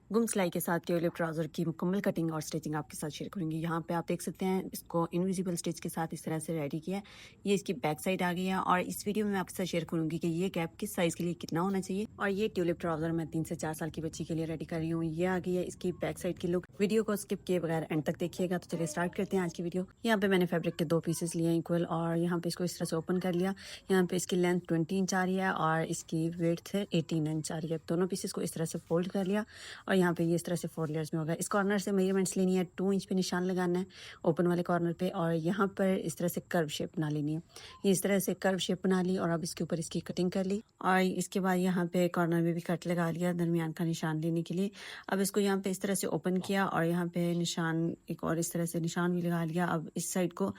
गुम सिलाई के साथ ट्यूलिप ट्राउज़र की मुकम्मल कटिंग और स्टिचिंग आपके साथ शेयर करूँगी। यहाँ पे आप देख सकते हैं इसको इनविजिबल स्टिच के साथ इस तरह से रेडी किया है। ये इसकी बैक साइड आ गई है और इस वीडियो में मैं आपके साथ शेयर करूँगी कि ये गैप किस साइज़ के लिए कितना होना चाहिए। और ये ट्यूलिप ट्राउज़र मैं 3 से 4 साल की बच्ची के लिए रेडी कर रही हूँ। ये आ गई है इसकी बैक साइड की लुक। वीडियो को स्किप किए बगैर एंड तक देखिएगा। तो चलिए स्टार्ट करते हैं आज की वीडियो। यहाँ पे मैंने फैब्रिक के 2 पीसेस लिए इक्वल और यहाँ पे इसको इस तरह से ओपन कर लिया। यहाँ पे इसकी लेंथ 20 इंच आ रही है और इसकी विड्थ है 18 इंच आ रही है। दोनों पीसेस को इस तरह से फोल्ड कर लिया और यहाँ पे ये इस तरह से 4 लेयर्स में होगा। इस कॉर्नर से मेजरमेंट्स लेनी है, 2 इंच पे निशान लगाना है ओपन वाले कॉर्नर पे और यहाँ पर इस तरह से कर्व शेप बना लेनी है। ये इस तरह से कर्व शेप बना ली और अब इसके ऊपर इसकी कटिंग कर ली और इसके बाद यहाँ पे कॉर्नर में भी कट लगा लिया दरमियान का निशान लेने के लिए। अब इसको यहाँ पे इस तरह से ओपन किया और यहाँ पे निशान एक और इस तरह से निशान भी लगा लिया। अब इस साइड को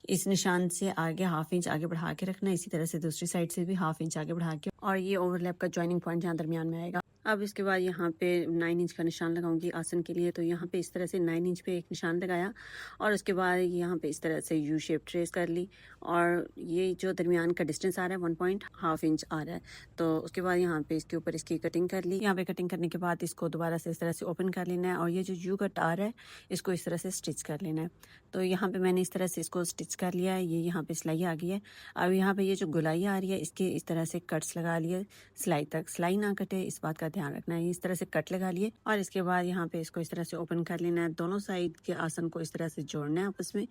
इस निशान से आगे हाफ इंच आगे बढ़ा के रखना है, इसी तरह से दूसरी साइड से भी हाफ इंच आगे बढ़ा के और ये ओवरलैप का ज्वाइनिंग पॉइंट यहाँ दरमियान में आएगा। अब इसके बाद यहाँ पे 9 इंच का निशान लगाऊंगी आसन के लिए। तो यहाँ पे इस तरह से 9 इंच पे एक निशान लगाया और उसके बाद यहाँ पे इस तरह से यू शेप ट्रेस कर ली और ये जो दरमियान का डिस्टेंस आ रहा है 1.5 इंच आ रहा है। तो उसके बाद यहाँ पे इसके ऊपर इसकी कटिंग कर ली। यहाँ पे कटिंग करने के बाद इसको दोबारा से इस तरह से ओपन कर लेना है और ये जो यू कट आ रहा है इसको इस तरह से स्टिच कर लेना है। तो यहाँ पे मैंने इस तरह से इसको स्टिच कर लिया है। ये यहाँ पे सिलाई आ गई है। अब यहाँ पे ये जो गुलाई आ रही है इसके इस तरह से कट्स लगा लिए सिलाई तक, सिलाई ना कटे इस बात का ध्यान रखना है। इस तरह से कट लगा लिए और इसके बाद यहाँ पे इसको इस तरह से ओपन कर लेना है। दोनों साइड के आसन को इस तरह से जोड़ना है आपस में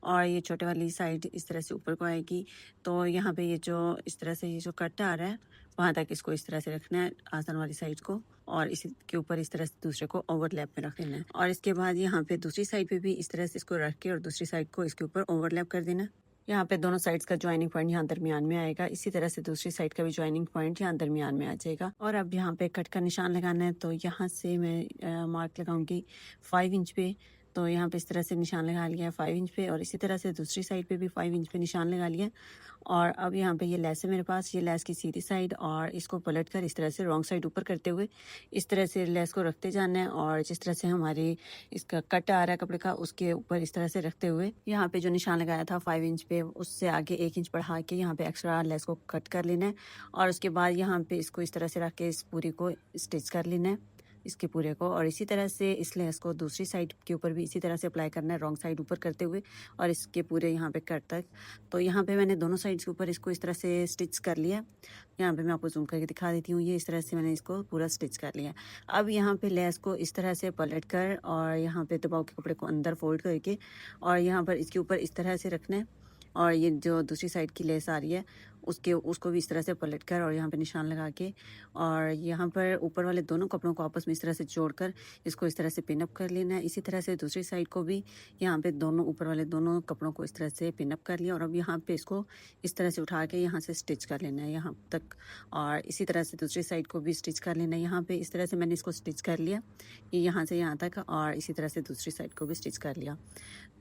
और ये छोटे वाली साइड इस तरह से ऊपर को आएगी। तो यहाँ पे ये जो इस तरह से ये जो कट आ रहा है वहाँ तक इसको इस तरह से रखना है आसन वाली साइड को और इसी के ऊपर इस तरह से दूसरे को ओवरलैप में रख लेना है। और इसके बाद यहाँ पे दूसरी साइड पे भी इस तरह से इसको रख के और दूसरी साइड को इसके ऊपर ओवरलैप कर देना। यहाँ पे दोनों साइड्स का ज्वाइनिंग पॉइंट यहाँ दरमियान में आएगा। इसी तरह से दूसरी साइड का भी ज्वाइनिंग पॉइंट यहाँ दरमियान में आ जाएगा। और अब यहाँ पे कट का निशान लगाना है। तो यहाँ से मैं मार्क लगाऊंगी 5 इंच पे। तो यहाँ पे इस तरह से निशान लगा लिया है 5 इंच पे और इसी तरह से दूसरी साइड पे भी 5 इंच पे निशान लगा लिया। और अब यहाँ पे ये लेस है मेरे पास, ये लेस की सीधी साइड और इसको पलट कर इस तरह से रॉन्ग साइड ऊपर करते हुए इस तरह से लेस को रखते जाना है और जिस तरह से हमारे इसका कट आ रहा है कपड़े का उसके ऊपर इस तरह से रखते हुए यहाँ पे जो निशान लगाया था 5 इंच पे उससे आगे 1 इंच बढ़ा के यहाँ पे एक्स्ट्रा लेस को कट कर लेना है और उसके बाद यहाँ पे इसको इस तरह से रख के इस पूरी को स्टिच कर लेना है इसके पूरे को। और इसी तरह से इस लेस को दूसरी साइड के ऊपर भी इसी तरह से अप्लाई करना है रॉन्ग साइड ऊपर करते हुए और इसके पूरे यहाँ पे कट तक। तो यहाँ पे मैंने दोनों साइड्स के ऊपर इसको इस तरह से स्टिच कर लिया। यहाँ पे मैं आपको जूम करके दिखा देती हूँ। ये इस तरह से मैंने इसको पूरा स्टिच कर लिया। अब यहाँ पे लेस को इस तरह से पलट कर और यहाँ पे दबाव के कपड़े को अंदर फोल्ड करके और यहाँ पर इसके ऊपर इस तरह से रखना है और ये जो दूसरी साइड की लेस आ रही है उसको भी इस तरह से पलट कर और यहाँ पे निशान लगा के और यहाँ पर ऊपर वाले दोनों कपड़ों को आपस में इस तरह से जोड़कर इसको इस तरह से पिन अप कर लेना है। इसी तरह से दूसरी साइड को भी यहाँ पे दोनों ऊपर वाले दोनों कपड़ों को इस तरह से पिन अप कर लिया और अब यहाँ पे इसको इस तरह से उठा के यहाँ से स्टिच कर लेना है यहाँ तक और इसी तरह से दूसरी साइड को भी स्टिच कर लेना है। यहाँ पे इस तरह से मैंने इसको स्टिच कर लिया यहाँ से यहाँ तक और इसी तरह से दूसरी साइड को भी स्टिच कर लिया।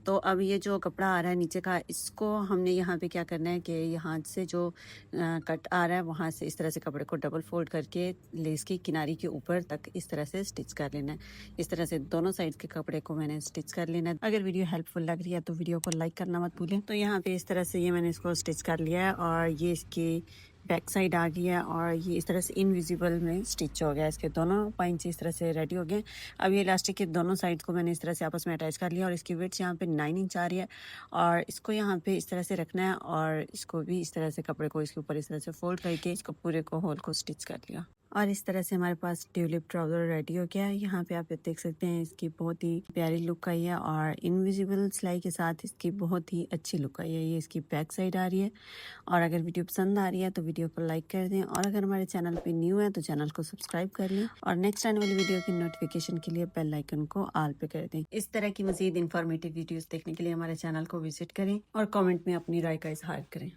तो अब ये जो कपड़ा आ रहा है नीचे का इसको हमने यहाँ पे क्या करना है कि यहाँ से जो कट आ रहा है वहाँ से इस तरह से कपड़े को डबल फोल्ड करके लेस की किनारी के ऊपर तक इस तरह से स्टिच कर लेना है। इस तरह से दोनों साइड के कपड़े को मैंने स्टिच कर लेना है। अगर वीडियो हेल्पफुल लग रही है तो वीडियो को लाइक करना मत भूलें। तो यहाँ पे इस तरह से ये मैंने इसको स्टिच कर लिया है और ये इसकी बैक साइड आ गई है और ये इस तरह से इनविजिबल में स्टिच हो गया। इसके दोनों पॉइंट्स इस तरह से रेडी हो गए। अब ये इलास्टिक के दोनों साइड्स को मैंने इस तरह से आपस में अटैच कर लिया और इसकी विड्थ यहाँ पे 9 इंच आ रही है और इसको यहाँ पे इस तरह से रखना है और इसको भी इस तरह से कपड़े को इसके ऊपर इस तरह से फोल्ड करके इसको पूरे को होल को स्टिच कर लिया और इस तरह से हमारे पास ट्यूलिप ट्राउज़र रेडी हो गया है। यहाँ पे आप देख सकते हैं इसकी बहुत ही प्यारी लुक आई है और इनविजिबल सिलाई के साथ इसकी बहुत ही अच्छी लुक आई है। ये इसकी बैक साइड आ रही है और अगर वीडियो पसंद आ रही है तो वीडियो को लाइक कर दें और अगर हमारे चैनल पे न्यू है तो चैनल को सब्सक्राइब कर लें और नेक्स्ट आने वाली वीडियो की नोटिफिकेशन के लिए बेल आइकन को ऑल पे कर दें। इस तरह की मजीद इन्फॉर्मेटिव वीडियोस देखने के लिए हमारे चैनल को विजिट करें और कॉमेंट में अपनी राय का इजहार करें।